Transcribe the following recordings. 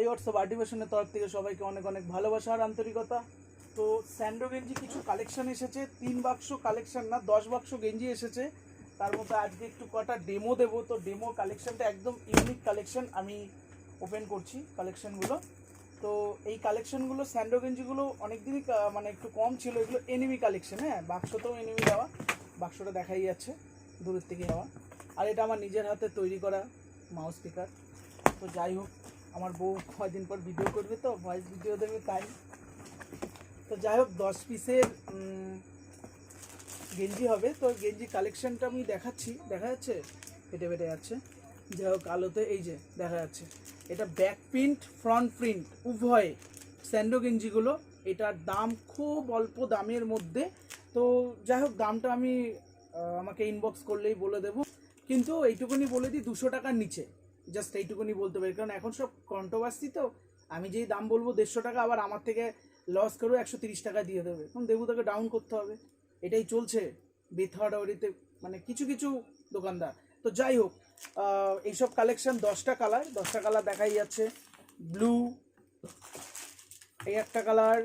WhatsApp আর্টিফিশনের তরফ থেকে সবাইকে অনেক অনেক ভালোবাসা আর আন্তরিকতা। তো স্যান্ডো গেঞ্জি কিছু কালেকশন এসেছে, 3 বাক্স কালেকশন না 10 বাক্স গেঞ্জি এসেছে। তার মধ্যে আজকে একটু কটা ডেমো দেবো। তো ডেমো কালেকশনটা একদম ইউনিক কালেকশন, আমি ওপেন করছি কালেকশনগুলো। তো এই কালেকশনগুলো স্যান্ডো গেঞ্জিগুলো অনেকদিনই মানে একটু কম ছিল। এগুলো এনিমি কালেকশন, হ্যাঁ, বাক্সতেও এনিমি দেওয়া, বাক্সটা দেখাই যাচ্ছে দূরের থেকে দেওয়া। আর এটা আমার নিজের হাতে তৈরি করা মাউস স্পিকার। তো যাই হোক, আমার বউ কয়দিন পর ভিডিও করবে, তো ভয়েস ভিডিও দেবে তাই। তো যাই হোক, 10 পিসের গেঞ্জি হবে। তো গেঞ্জি কালেকশনটা আমি দেখাচ্ছি, দেখা যাচ্ছে, ফেটে ফেটে যাচ্ছে। যাই হোক, আলোতে এই যে দেখা যাচ্ছে, এটা ব্যাক প্রিন্ট ফ্রন্ট প্রিন্ট উভয় স্যান্ডো গেঞ্জিগুলো। এটার দাম খুব অল্প দামের মধ্যে। তো যাই হোক, দামটা আমি আমাকে ইনবক্স করলেই বলে দেবো, কিন্তু এইটুকুনি বলে দিই 200 টাকার নিচে, জাস্ট এইটুকুনি বলতে পারি, কারণ এখন সব কন্ট্রোভার্সি। তো আমি যেই দাম বলবো 150 টাকা, আবার আমার থেকে লস করেও 130 টাকা দিয়ে দেবে, কারণ দেবুদাকে ডাউন করতে হবে। এটাই চলছে বেথড়াওয়ারিতে, মানে কিছু কিছু দোকানদার। তো যাই হোক, এইসব কালেকশন 10টা কালার দেখাই যাচ্ছে। ব্লু, এই একটা কালার,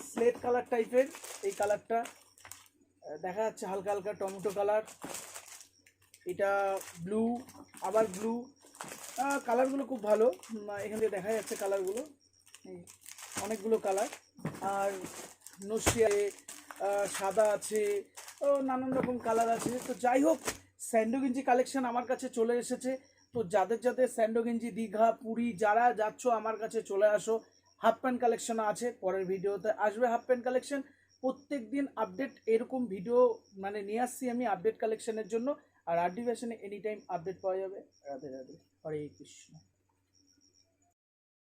স্লেট কালার টাইপের এই কালারটা দেখা যাচ্ছে, হালকা হালকা টমেটো কালার। এটা ব্লু, আবার ব্লু। কালারগুলো খুব ভালো, এখান থেকে দেখা যাচ্ছে কালারগুলো, অনেকগুলো কালার। আর নশিয়া সাদা আছে, ও নানান রকম কালার আছে। তো যাই হোক, স্যান্ডো গেঞ্জি কালেকশন আমার কাছে চলে এসেছে। তো যাদের যাদের স্যান্ডো গেঞ্জি দীঘা পুরী যারা যাচ্ছ, আমার কাছে চলে আসো। হাফ প্যান্ট কালেকশন আছে, পরের ভিডিওতে আসবে হাফ প্যান্ট কালেকশন। প্রত্যেক দিন আপডেট এরকম ভিডিও মানে নিয়ে আসছি আমি আপডেট কালেকশনের জন্য। আর আরডি ফ্যাশনে এনি টাইম আপডেট পাওয়া যাবে। রাধে রাধে, হরে কৃষ্ণ।